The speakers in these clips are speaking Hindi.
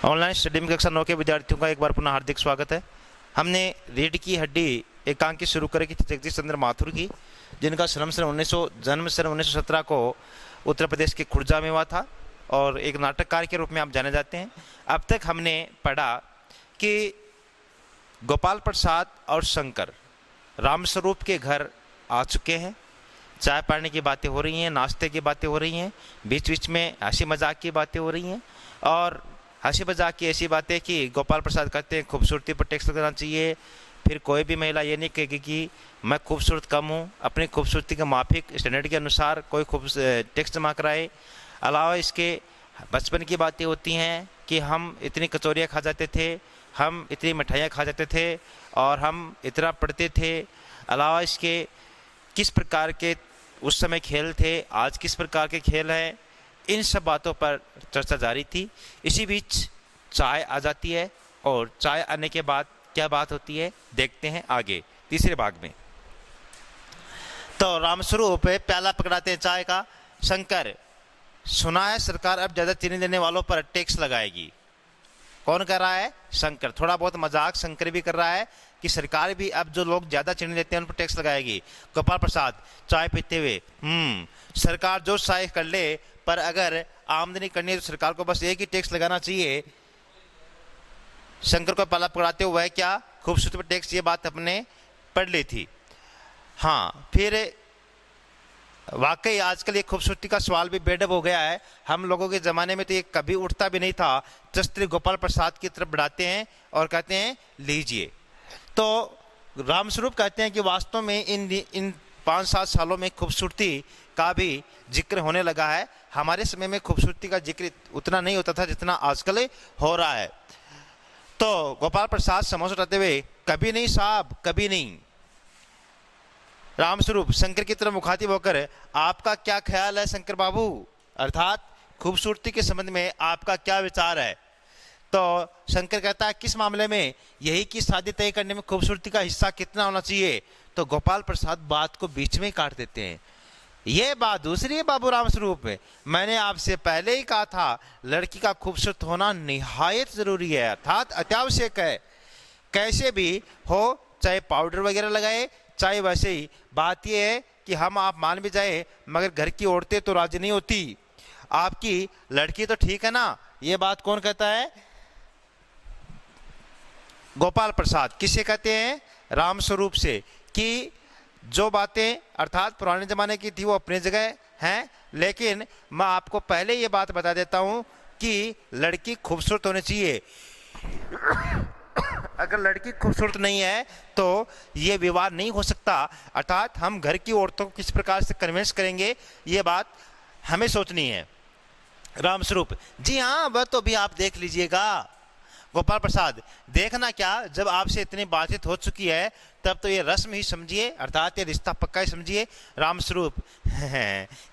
ऑनलाइन स्टडी में कक्षा 9 के विद्यार्थियों का एक बार पुनः हार्दिक स्वागत है। हमने रीढ़ की हड्डी एकांकी शुरू करें कि जगदीश चंद्र माथुर की, जिनका जन्म सन 1917 को उत्तर प्रदेश के खुर्जा में हुआ था और एक नाटककार के रूप में आप जाने जाते हैं। अब तक हमने पढ़ा कि गोपाल प्रसाद और शंकर रामस्वरूप के घर आ चुके हैं। चाय पानी की बातें हो रही हैं, नाश्ते की बातें हो रही हैं, बीच बीच में हंसी मजाक की बातें हो रही हैं। और हंसी मजाक की ऐसी बातें कि गोपाल प्रसाद कहते हैं खूबसूरती पर टैक्स लगाना चाहिए। फिर कोई भी महिला ये नहीं कहेगी कि मैं खूबसूरत कम हूँ, अपनी खूबसूरती के माफिक स्टैंडर्ड के अनुसार कोई टैक्स जमा कराए। अलावा इसके बचपन की बातें होती हैं कि हम इतनी कचौरियाँ खा जाते थे, हम इतनी मिठाइयाँ खा जाते थे और हम इतना पढ़ते थे। अलावा इसके किस प्रकार के उस समय खेल थे, आज किस प्रकार के खेल हैं, इन सब बातों पर चर्चा जारी थी। इसी बीच चाय आ जाती है और चाय आने के बाद क्या बात होती है देखते हैं आगे तीसरे भाग में। तो रामस्वरूप प्याला पकड़ाते हैं चाय का। शंकर, सुना है सरकार अब ज़्यादा चीनी देने वालों पर टैक्स लगाएगी। कौन कर रहा है? शंकर। थोड़ा बहुत मजाक शंकर भी कर रहा है कि सरकार भी अब जो लोग ज़्यादा चीनी देते हैं उन पर टैक्स लगाएगी। गोपाल प्रसाद चाय पीते हुए, सरकार जो चाय कर ले, पर अगर आमदनी करनी है तो सरकार को बस एक ही टैक्स लगाना चाहिए। शंकर को पाला पकड़ाते हुए क्या खूबसूरती पर टैक्स, ये बात अपने पढ़ ली थी। हाँ, फिर वाकई आजकल ये खूबसूरती का सवाल भी बेडब हो गया है। हम लोगों के ज़माने में तो ये कभी उठता भी नहीं था। चस्त्री गोपाल प्रसाद की तरफ बढ़ाते हैं और कहते हैं लीजिए। तो रामस्वरूप कहते हैं कि वास्तव में इन 5-7 सालों में खूबसूरती का भी जिक्र होने लगा है। हमारे समय में खूबसूरती का जिक्र उतना नहीं होता था जितना आजकल हो रहा है। तो गोपाल प्रसाद समोसा उठाते हुए, कभी नहीं साहब, कभी नहीं। रामस्वरूप शंकर की तरफ मुखातिब होकर, आपका क्या ख्याल है शंकर बाबू, अर्थात खूबसूरती के संबंध में आपका क्या विचार है? तो शंकर कहता है किस मामले में? यही कि शादी तय करने में खूबसूरती का हिस्सा कितना होना चाहिए। तो गोपाल प्रसाद बात को बीच में काट देते हैं। ये बात दूसरी है बाबू रामस्वरूप, मैंने आपसे पहले ही कहा था लड़की का खूबसूरत होना निहायत जरूरी है, अर्थात अत्यावश्यक है। कैसे भी हो, चाहे पाउडर वगैरह लगाए चाहे वैसे ही। बात यह है कि हम आप मान भी जाए मगर घर की औरतें तो राजी नहीं होती। आपकी लड़की तो ठीक है ना? ये बात कौन कहता है? गोपाल प्रसाद। किससे कहते हैं? रामस्वरूप से। कि जो बातें अर्थात पुराने ज़माने की थी वो अपनी जगह हैं, लेकिन मैं आपको पहले ये बात बता देता हूँ कि लड़की खूबसूरत होनी चाहिए। अगर लड़की खूबसूरत नहीं है तो ये विवाद नहीं हो सकता। अर्थात हम घर की औरतों को किस प्रकार से कन्विंस करेंगे, ये बात हमें सोचनी है। रामस्वरूप, जी हाँ, वह तो भी आप देख लीजिएगा। गोपाल प्रसाद, देखना क्या, जब आपसे इतनी बातचीत हो चुकी है तब तो ये रस्म ही समझिए, अर्थात ये रिश्ता पक्का ही समझिए। रामस्वरूप,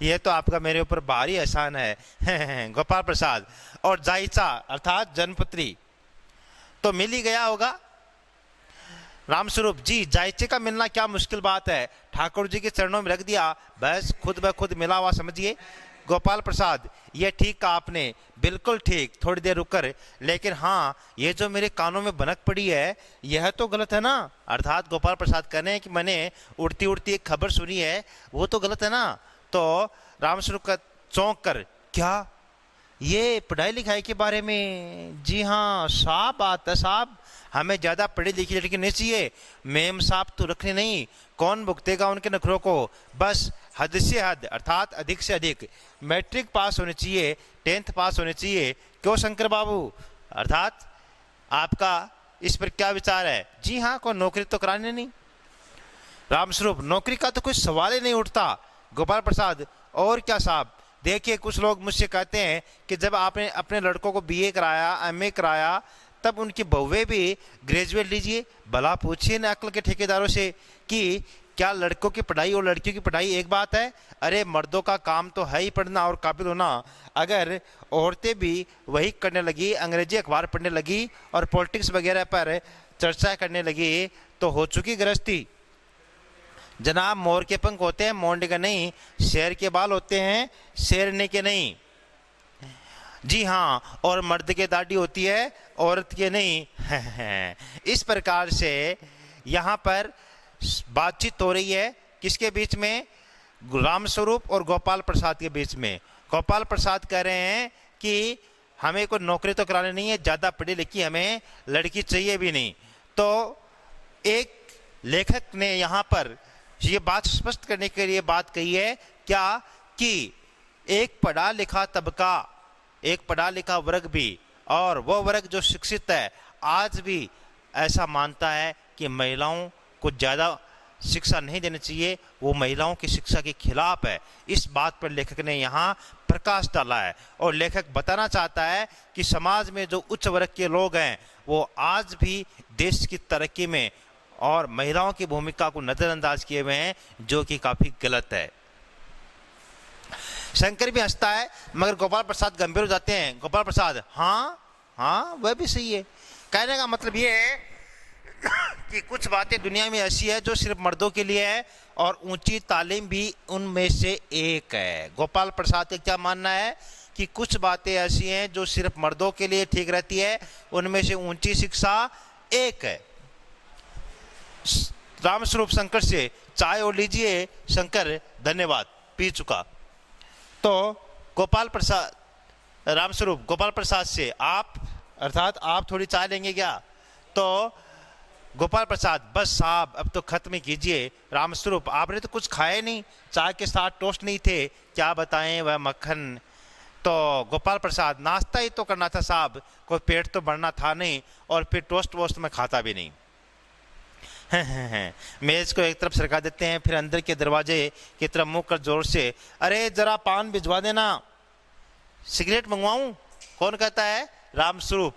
ये तो आपका मेरे ऊपर भारी एहसान है। गोपाल प्रसाद, और जायचा अर्थात जन्मपत्री तो मिल ही गया होगा। रामस्वरूप, जी जायचे का मिलना क्या मुश्किल बात है, ठाकुर जी के चरणों में रख दिया, बस खुद ब खुद मिला हुआ समझिए। गोपाल प्रसाद, ये ठीक कहा आपने, बिल्कुल ठीक, थोड़ी देर रुककर, लेकिन हाँ ये जो मेरे कानों में भनक पड़ी है यह तो गलत है ना। अर्थात गोपाल प्रसाद कहने हैं कि मैंने उड़ती उड़ती एक खबर सुनी है, वो तो गलत है ना। तो रामस्वरूप का चौंक कर, क्या ये पढ़ाई लिखाई के बारे में? जी हाँ साहब, बात है साहब, हमें ज़्यादा पढ़ी लिखी लड़की नहीं चाहिए। मेम साहब तो रखने नहीं, कौन भुगतेगा उनके नखरों को? बस हद से हद अर्थात अधिक से अधिक मैट्रिक पास होनी चाहिए, 10th पास होनी चाहिए। क्यों शंकर बाबू, अर्थात आपका इस पर क्या विचार है? जी हाँ, कोई नौकरी तो करानी नहीं। रामस्वरूप, नौकरी का तो कोई सवाल ही नहीं उठता। गोपाल प्रसाद, और क्या साहब, देखिए कुछ लोग मुझसे कहते हैं कि जब आपने अपने लड़कों को BA कराया, MA कराया, तब उनकी बहुएं भी ग्रेजुएट लीजिए। भला पूछिए न अक्ल के ठेकेदारों से कि क्या लड़कों की पढ़ाई और लड़कियों की पढ़ाई एक बात है? अरे मर्दों का काम तो है ही पढ़ना और काबिल होना। अगर औरतें भी वही करने लगी, अंग्रेजी अखबार पढ़ने लगी और पॉलिटिक्स वगैरह पर चर्चा करने लगी तो हो चुकी गृहस्थी। जनाब, मोर के पंख होते हैं, मोंड के नहीं। शेर के बाल होते हैं, शेरनी के नहीं। जी हाँ, और मर्द के दाढ़ी होती है, औरत के नहीं। इस प्रकार से यहाँ पर बातचीत हो रही है किसके बीच में? रामस्वरूप और गोपाल प्रसाद के बीच में। गोपाल प्रसाद कह रहे हैं कि हमें कोई नौकरी तो करानी नहीं है, ज़्यादा पढ़ी लिखी हमें लड़की चाहिए भी नहीं। तो एक लेखक ने यहाँ पर ये बात स्पष्ट करने के लिए बात कही है क्या, कि एक पढ़ा लिखा तबका, एक पढ़ा लिखा वर्ग भी, और वो वर्ग जो शिक्षित है, आज भी ऐसा मानता है कि महिलाओं को ज़्यादा शिक्षा नहीं देनी चाहिए, वो महिलाओं की शिक्षा के खिलाफ है। इस बात पर लेखक ने यहाँ प्रकाश डाला है, और लेखक बताना चाहता है कि समाज में जो उच्च वर्ग के लोग हैं वो आज भी देश की तरक्की में और महिलाओं की भूमिका को नज़रअंदाज किए हुए हैं, जो कि काफ़ी गलत है। शंकर भी हंसता है, मगर गोपाल प्रसाद गंभीर हो जाते हैं। गोपाल प्रसाद, हाँ हाँ वह भी सही है। कहने का मतलब ये है कि कुछ बातें दुनिया में ऐसी है जो सिर्फ मर्दों के लिए है, और ऊंची तालीम भी उनमें से एक है। गोपाल प्रसाद का क्या मानना है कि कुछ बातें ऐसी हैं जो सिर्फ मर्दों के लिए ठीक रहती है, उनमें से ऊंची शिक्षा एक है। रामस्वरूप शंकर से चाय और लीजिए। शंकर, धन्यवाद, पी चुका। तो गोपाल प्रसाद, रामस्वरूप गोपाल प्रसाद से, आप अर्थात आप थोड़ी चाय लेंगे क्या? तो गोपाल प्रसाद, बस साहब अब तो खत्म कीजिए। रामस्वरूप, आपने तो कुछ खाया नहीं, चाय के साथ टोस्ट नहीं थे, क्या बताएं वह मक्खन। तो गोपाल प्रसाद, नाश्ता ही तो करना था साहब, कोई पेट तो भरना था नहीं, और फिर टोस्ट वोस्ट में खाता भी नहीं। मेज को एक तरफ सरका देते हैं, फिर अंदर के दरवाजे की तरफ मुंह कर जोर से, अरे जरा पान भिजवा देना, सिगरेट मंगवाऊं? कौन कहता है? रामस्वरूप।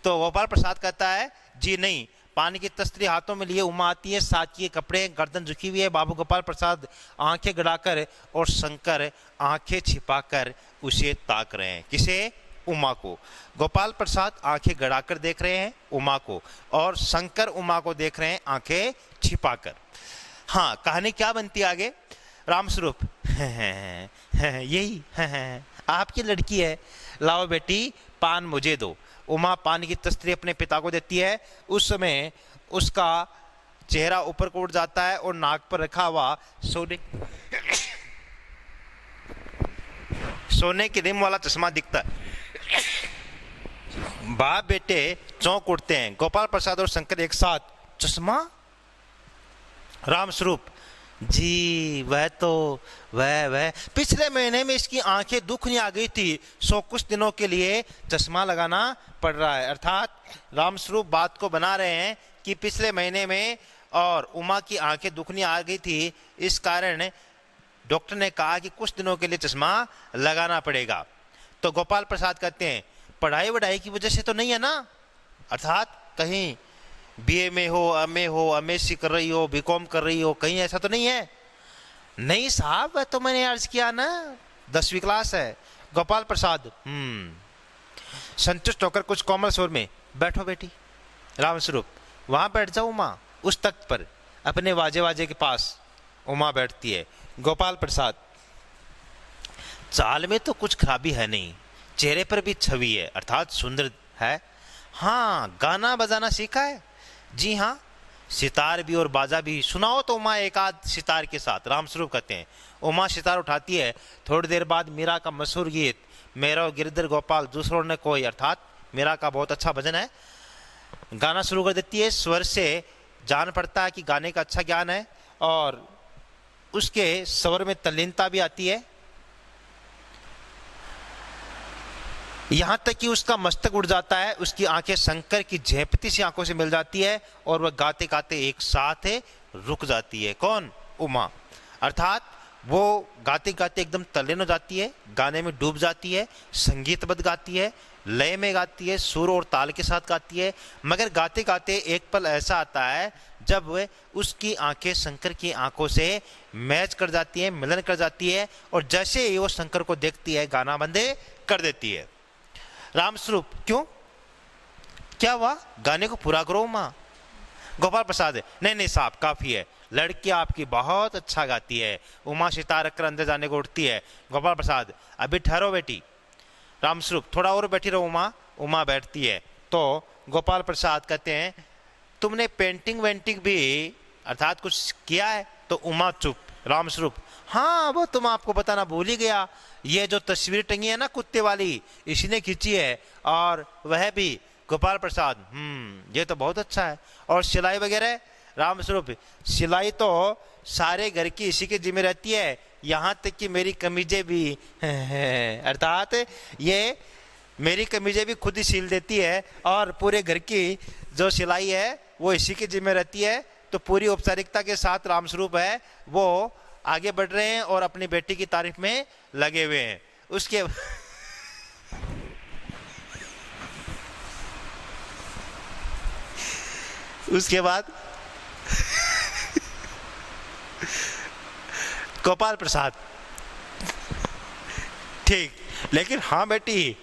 तो गोपाल प्रसाद कहता है, जी नहीं। पानी की तस्तरी हाथों में लिए उमा आती है, साकी कपड़े, गर्दन झुकी हुई है। बाबू गोपाल प्रसाद आंखें गड़ाकर और शंकर आंखें छिपाकर उसे ताक रहे हैं। किसे? उमा को। गोपाल प्रसाद आंखें गड़ाकर देख रहे हैं उमा को, और शंकर उमा को देख रहे हैं आंखें छिपाकर। हाँ, कहानी क्या बनती है आगे? रामस्वरूप, यही आपकी लड़की है, लाओ बेटी पान मुझे दो। उमा पान की तस्तरी अपने पिता को देती है। उस समय उसका चेहरा ऊपर को उठ जाता है और नाक पर रखा हुआ सोने की रिम वाला चश्मा दिखता है। बाप बेटे चौंक उठते हैं। गोपाल प्रसाद और शंकर एक साथ, चश्मा? रामस्वरूप, जी वह पिछले महीने में इसकी आंखें दुखनी आ गई थी, सो कुछ दिनों के लिए चश्मा लगाना पड़ रहा है। अर्थात रामस्वरूप बात को बना रहे हैं कि पिछले महीने में और उमा की आंखें दुखनी आ गई थी, इस कारण डॉक्टर ने कहा कि कुछ दिनों के लिए चश्मा लगाना पड़ेगा। तो गोपाल प्रसाद कहते हैं, पढ़ाई वढ़ाई की वजह से तो नहीं है ना? अर्थात कहीं बीए में हो, एमएससी कर रही हो, बीकॉम कर रही हो, कहीं ऐसा तो नहीं है? नहीं साहब, तो मैंने अर्ज किया ना, 10वीं क्लास है। गोपाल प्रसाद, संतुष्ट होकर कुछ कोमल स्वर में, बैठो बेटी। रामस्वरूप, वहां बैठ जाओ उमा, उस तख्त पर, अपने वाजे के पास। उमा बैठती है। गोपाल प्रसाद, चाल में तो कुछ खराबी है नहीं, चेहरे पर भी छवि है, अर्थात सुंदर है। हाँ, गाना बजाना सीखा है? जी हाँ, सितार भी और बाजा भी। सुनाओ तो उमा एक आध सितार के साथ। रामस्वरूप कहते हैं। उमा सितार उठाती है। थोड़ी देर बाद मीरा का मशहूर गीत, मेरो गिरधर गोपाल दूसरों ने कोई, अर्थात मीरा का बहुत अच्छा भजन है, गाना शुरू कर देती है। स्वर से जान पड़ता है कि गाने का अच्छा ज्ञान है, और उसके स्वर में तल्लीनता भी आती है, यहां तक कि उसका मस्तक उड़ जाता है। उसकी आंखें शंकर की झेपती सी आंखों से मिल जाती है, और वह गाते गाते एक साथ रुक जाती है। कौन? उमा। अर्थात वो गाते गाते एकदम तल्लीन हो जाती है, गाने में डूब जाती है, संगीतबद्ध गाती है, लय में गाती है, सुर और ताल के साथ गाती है। मगर गाते गाते एक पल ऐसा आता है जब वह उसकी आंखें शंकर की आंखों से मैच कर जाती है, मिलन कर जाती है, और जैसे ही वो शंकर को देखती है गाना बंद कर देती है। रामस्वरूप, क्यों, क्या हुआ? गाने को पूरा करो माँ। गोपाल प्रसाद, नहीं साहब काफी है, लड़की आपकी बहुत अच्छा गाती है। उमा सितार रखकर अंदर जाने को उठती है। गोपाल प्रसाद, अभी ठहरो बेटी। रामस्वरूप थोड़ा और बैठी रहो उमा। उमा बैठती है तो गोपाल प्रसाद कहते हैं तुमने पेंटिंग वेंटिंग भी अर्थात कुछ किया है? तो उमा चुप। रामस्वरूप हाँ वो तुम आपको बताना भूल ही गया, ये जो तस्वीर टंगी है ना कुत्ते वाली, इसी ने खींची है, और वह भी। गोपाल प्रसाद ये तो बहुत अच्छा है। और सिलाई वगैरह? रामस्वरूप सिलाई तो सारे घर की इसी के जिम्मे रहती है, यहाँ तक कि मेरी कमीजें भी अर्थात ये मेरी कमीजें भी खुद ही सिल देती है, और पूरे घर की जो सिलाई है वो इसी के जिम्मे रहती है। तो पूरी औपचारिकता के साथ रामस्वरूप है वो आगे बढ़ रहे हैं और अपनी बेटी की तारीफ में लगे हुए हैं। उसके बाद गोपाल प्रसाद ठीक, लेकिन हाँ बेटी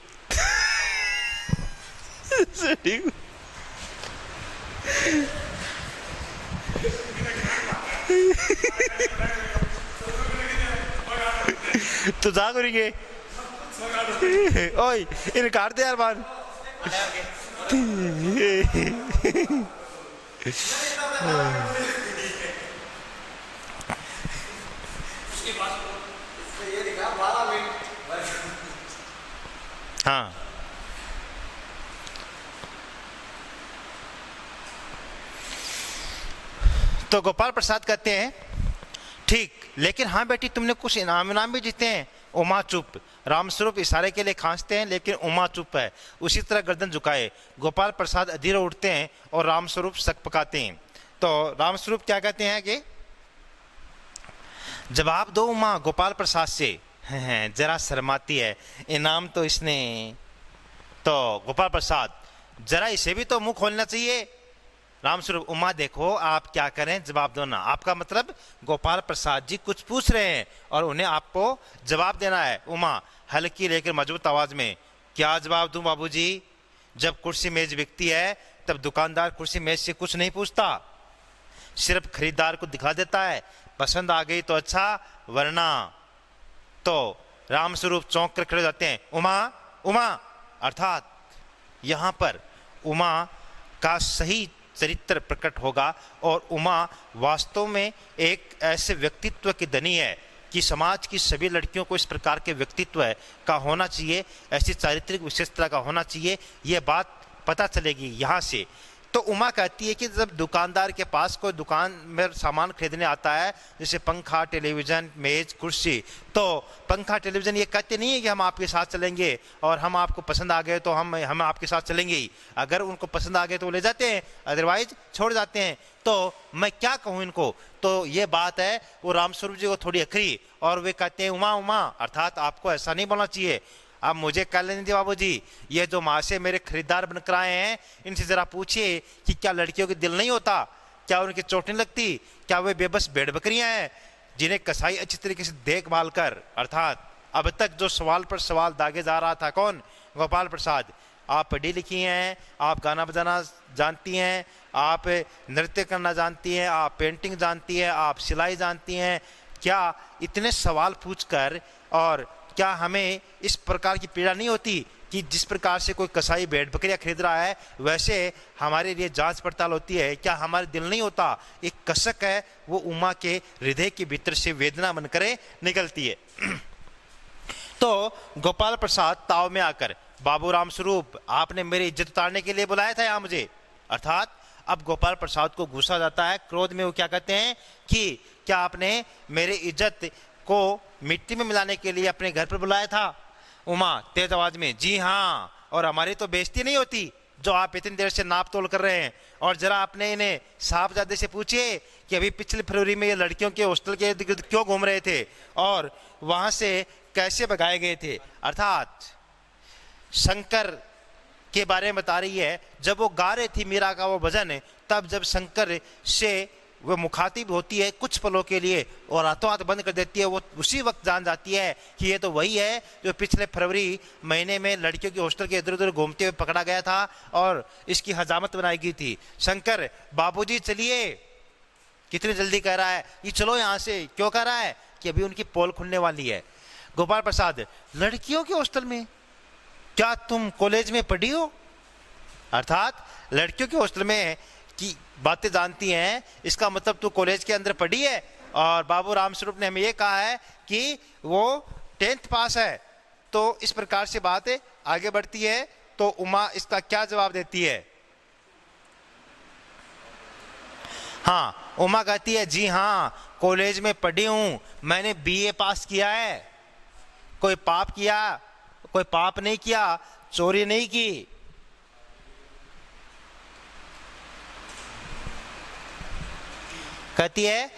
ठीक तो जा करेंगे ओए इन काट दे यार बार हाँ तो गोपाल प्रसाद कहते हैं ठीक, लेकिन हाँ बेटी तुमने कुछ इनाम भी जीते हैं। उमा चुप। रामस्वरूप इशारे के लिए खांसते हैं लेकिन उमा चुप है, उसी तरह गर्दन झुकाए। गोपाल प्रसाद अधीर उठते हैं और रामस्वरूप सक पकाते हैं। तो रामस्वरूप क्या कहते हैं कि जवाब दो उमा गोपाल प्रसाद से। जरा शर्माती है, इनाम तो इसने। तो गोपाल प्रसाद जरा इसे भी तो मुंह खोलना चाहिए। रामस्वरूप उमा देखो आप क्या करें, जवाब दो ना। आपका मतलब गोपाल प्रसाद जी कुछ पूछ रहे हैं और उन्हें आपको जवाब देना है। उमा हल्की लेकर मजबूत आवाज में क्या जवाब दूं बाबूजी? जब कुर्सी मेज बिकती है तब दुकानदार कुर्सी मेज से कुछ नहीं पूछता, सिर्फ खरीदार को दिखा देता है। पसंद आ गई तो अच्छा, वरना। तो रामस्वरूप चौंक कर खड़े हो जाते हैं। उमा उमा अर्थात यहां पर उमा का सही चरित्र प्रकट होगा, और उमा वास्तव में एक ऐसे व्यक्तित्व की धनी है कि समाज की सभी लड़कियों को इस प्रकार के व्यक्तित्व का होना चाहिए, ऐसी चारित्रिक विशेषता का होना चाहिए। यह बात पता चलेगी यहाँ से। तो उमा कहती है कि जब दुकानदार के पास कोई दुकान में सामान खरीदने आता है, जैसे पंखा, टेलीविज़न, मेज, कुर्सी, तो पंखा टेलीविज़न ये कहते नहीं है कि हम आपके साथ चलेंगे और हम आपको पसंद आ गए तो हम आपके साथ चलेंगे ही। अगर उनको पसंद आ गए तो वो ले जाते हैं, अदरवाइज छोड़ जाते हैं। तो मैं क्या कहूँ इनको? तो ये बात है वो रामस्वरूप जी को थोड़ी अखरी, और वे कहते हैं उमा उमा अर्थात आपको ऐसा नहीं बोलना चाहिए। अब मुझे कह लेने दीजिए बाबू जी, ये जो माँ से मेरे खरीदार बनकर आए हैं इनसे जरा पूछिए कि क्या लड़कियों के दिल नहीं होता, क्या उनकी चोट नहीं लगती, क्या वे बेबस भेड़ बकरियां हैं जिन्हें कसाई अच्छी तरीके से देखभाल कर। अर्थात अब तक जो सवाल पर सवाल दागे जा रहा था कौन? गोपाल प्रसाद। आप पढ़ी लिखी हैं, आप गाना बजाना जानती हैं, आप नृत्य करना जानती हैं, आप पेंटिंग जानती हैं, आप सिलाई जानती हैं, क्या इतने सवाल पूछकर और क्या हमें इस प्रकार की पीड़ा नहीं होती कि जिस प्रकार से कोई कसाई भेड़ बकरियां खरीद रहा है वैसे हमारे लिए जांच पड़ताल होती है? क्या हमारे दिल नहीं होता? एक कसक है वो उमा के हृदय के भीतर से वेदना बनकर निकलती है। तो गोपाल प्रसाद ताव में आकर बाबू रामस्वरूप आपने मेरी इज्जत उतारने के लिए बुलाया था यहाँ मुझे। अर्थात अब गोपाल प्रसाद को गुस्सा जाता है, क्रोध में वो क्या कहते हैं कि क्या आपने मेरी इज्जत को मिट्टी में मिलाने के लिए अपने घर पर बुलाया था? उमा तेज आवाज में जी हाँ, और हमारी तो बेइज्जती नहीं होती जो आप इतनी देर से नाप तोल कर रहे हैं। और जरा आपने इन्हें साहबजादे से पूछिए कि अभी पिछले फरवरी में ये लड़कियों के हॉस्टल के इर्द गिर्द क्यों घूम रहे थे और वहां से कैसे भगाए गए थे। अर्थात शंकर के बारे में बता रही है, जब वो गा रही थी मीरा का वो भजन, तब जब शंकर से वो मुखातिब होती है कुछ पलों के लिए और हाथों हाथ बंद कर देती है, वो उसी वक्त जान जाती है कि ये तो वही है जो पिछले फरवरी महीने में लड़कियों के हॉस्टल के इधर उधर घूमते हुए पकड़ा गया था और इसकी हजामत बनाई गई थी। शंकर बाबूजी चलिए, कितनी जल्दी कह रहा है, ये चलो यहाँ से। क्यों कह रहा है? कि अभी उनकी पोल खुलने वाली है। गोपाल प्रसाद लड़कियों के हॉस्टल में? क्या तुम कॉलेज में पढ़ी हो? अर्थात लड़कियों के हॉस्टल में की बातें जानती हैं, इसका मतलब तू कॉलेज के अंदर पढ़ी है। और बाबू रामस्वरूप ने हमें ये कहा है कि वो 10th पास है। तो इस प्रकार से बात आगे बढ़ती है। तो उमा इसका क्या जवाब देती है? हाँ, उमा कहती है जी हाँ, कॉलेज में पढ़ी हूं, मैंने BA पास किया है। कोई पाप किया? कोई पाप नहीं किया, चोरी नहीं की। कहती है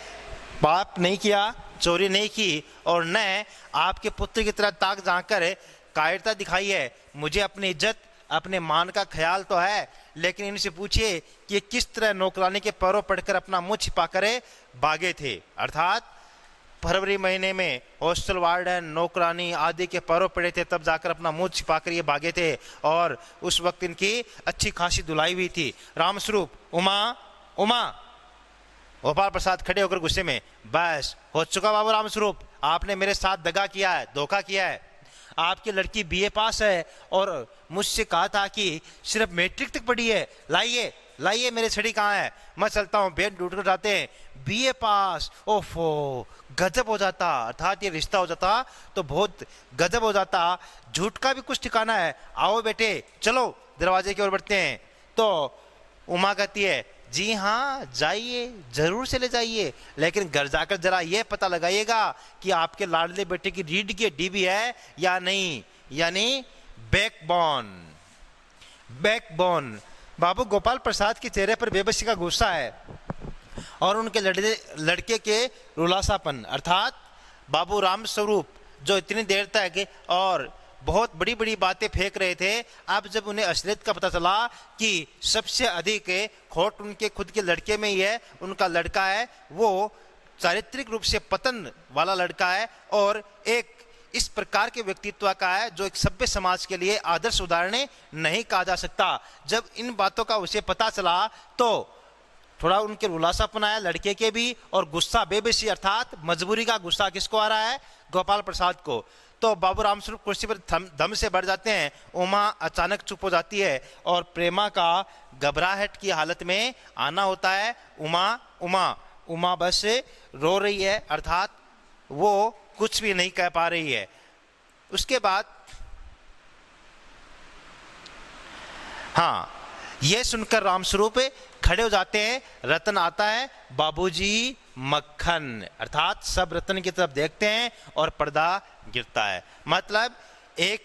पाप नहीं किया, चोरी नहीं की, और न आपके पुत्र की तरह ताक झांककर कायरता दिखाई है। मुझे अपनी इज्जत, अपने मान का ख्याल तो है, लेकिन इनसे पूछिए कि ये किस तरह नौकरानी के पैरों पड़कर अपना मुंह छिपा कर भागे थे। अर्थात फरवरी महीने में हॉस्टल वार्डन, नौकरानी आदि के पैरों पड़े थे, तब जाकर अपना मुंह छिपाकर ये भागे थे, और उस वक्त इनकी अच्छी खासी धुलाई हुई थी। रामस्वरूप, उमा, उमा। गोपाल प्रसाद खड़े होकर गुस्से में, बस हो चुका बाबू रामस्वरूप, आपने मेरे साथ दगा किया है, धोखा किया है। आपकी लड़की BA पास है और मुझसे कहा था कि सिर्फ मैट्रिक तक पढ़ी है। लाइए लाइए, मेरे छड़ी कहाँ है? मैं चलता हूँ, बेन ढूंढ कर जाते हैं। BA पास, ओफो, गजब हो जाता। अर्थात ये रिश्ता हो जाता तो बहुत गजब हो जाता। झूठ का भी कुछ ठिकाना है। आओ बेटे, चलो दरवाजे की ओर बढ़ते हैं। तो उमा कहती है जी हाँ, जाइए, जरूर से ले जाइए, लेकिन घर जाकर जरा ये पता लगाइएगा कि आपके लाडले बेटे की रीढ़ की हड्डी भी है या नहीं, यानी बैकबोन। बैकबोन। बाबू गोपाल प्रसाद के चेहरे पर बेबसी का गुस्सा है और उनके लड़के के रुलासापन। अर्थात बाबू रामस्वरूप जो इतनी देर तक और बहुत बड़ी बड़ी बातें फेंक रहे थे, अब जब उन्हें असलियत का पता चला कि सबसे अधिक खोट उनके खुद के लड़के में ही है, उनका लड़का है वो चारित्रिक रूप से पतन वाला लड़का है और एक इस प्रकार के व्यक्तित्व का है जो एक सभ्य समाज के लिए आदर्श उदाहरण नहीं कहा जा सकता। जब इन बातों का उसे पता चला तो थोड़ा उनके रुलासापन आया लड़के के भी, और गुस्सा बेबसी अर्थात मजबूरी का गुस्सा किसको आ रहा है? गोपाल प्रसाद को। तो बाबू रामस्वरूप कुर्सी पर दम से बढ़ जाते हैं। उमा अचानक चुप हो जाती है और प्रेमा का घबराहट की हालत में आना होता है। उमा उमा उमा बस रो रही है, अर्थात वो कुछ भी नहीं कह पा रही है। उसके बाद हाँ, यह सुनकर रामस्वरूप खड़े हो जाते हैं। रतन आता है, बाबूजी मक्खन, अर्थात सब रतन की तरफ देखते हैं और पर्दा गिरता है। मतलब एक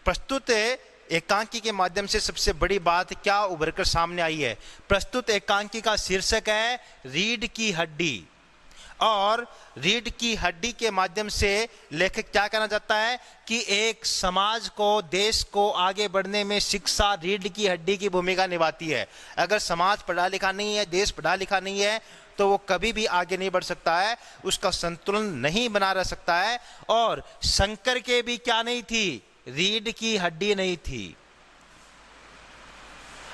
प्रस्तुत एकांकी के माध्यम से सबसे बड़ी बात क्या उभरकर सामने आई है? प्रस्तुत एकांकी का शीर्षक है रीढ़ की हड्डी, और रीढ़ की हड्डी के माध्यम से लेखक क्या कहना चाहता है कि एक समाज को, देश को आगे बढ़ने में शिक्षा रीढ़ की हड्डी की भूमिका निभाती है। अगर समाज पढ़ा लिखा नहीं है, देश पढ़ा लिखा नहीं है, तो वो कभी भी आगे नहीं बढ़ सकता है, उसका संतुलन नहीं बना रह सकता है। और शंकर के भी क्या नहीं थी? रीढ़ की हड्डी नहीं थी।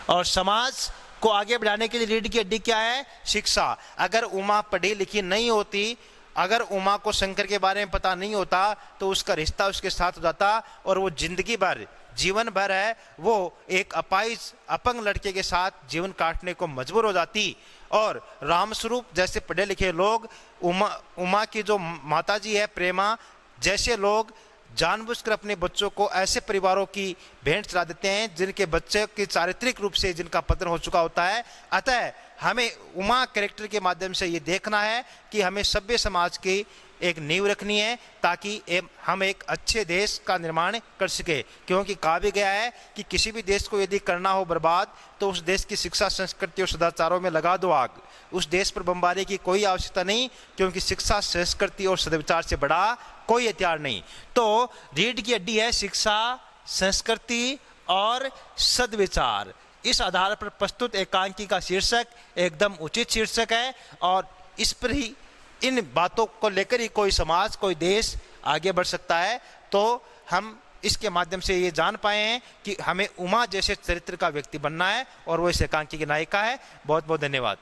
और समाज को आगे बढ़ाने के लिए रीढ़ की हड्डी क्या है? शिक्षा। अगर उमा पढ़ी लिखी नहीं होती, अगर उमा को शंकर के बारे में पता नहीं होता, तो उसका रिश्ता उसके साथ हो जाता और वो जिंदगी भर, जीवन भर है, वो एक अपाहिज अपंग लड़के के साथ जीवन काटने को मजबूर हो जाती। और रामस्वरूप जैसे पढ़े लिखे लोग, उमा की जो माताजी है प्रेमा जैसे लोग जानबूझकर अपने बच्चों को ऐसे परिवारों की भेंट चढ़ा देते हैं जिनके बच्चे की चारित्रिक रूप से जिनका पतन हो चुका होता है। अतः हमें उमा कैरेक्टर के माध्यम से ये देखना है कि हमें सभ्य समाज की एक नींव रखनी है ताकि हम एक अच्छे देश का निर्माण कर सके। क्योंकि कहा भी गया है कि किसी भी देश को यदि करना हो बर्बाद, तो उस देश की शिक्षा, संस्कृति और सदाचारों में लगा दो आग। उस देश पर बमबारी की कोई आवश्यकता नहीं, क्योंकि शिक्षा, संस्कृति और सदाचार से बड़ा कोई हथियार नहीं। तो रीढ़ की हड्डी है शिक्षा, संस्कृति और सद्विचार। इस आधार पर प्रस्तुत एकांकी का शीर्षक एकदम उचित शीर्षक है और इस पर ही, इन बातों को लेकर ही कोई समाज, कोई देश आगे बढ़ सकता है। तो हम इसके माध्यम से ये जान पाए हैं कि हमें उमा जैसे चरित्र का व्यक्ति बनना है और वो इस एकांकी की नायिका है। बहुत बहुत धन्यवाद।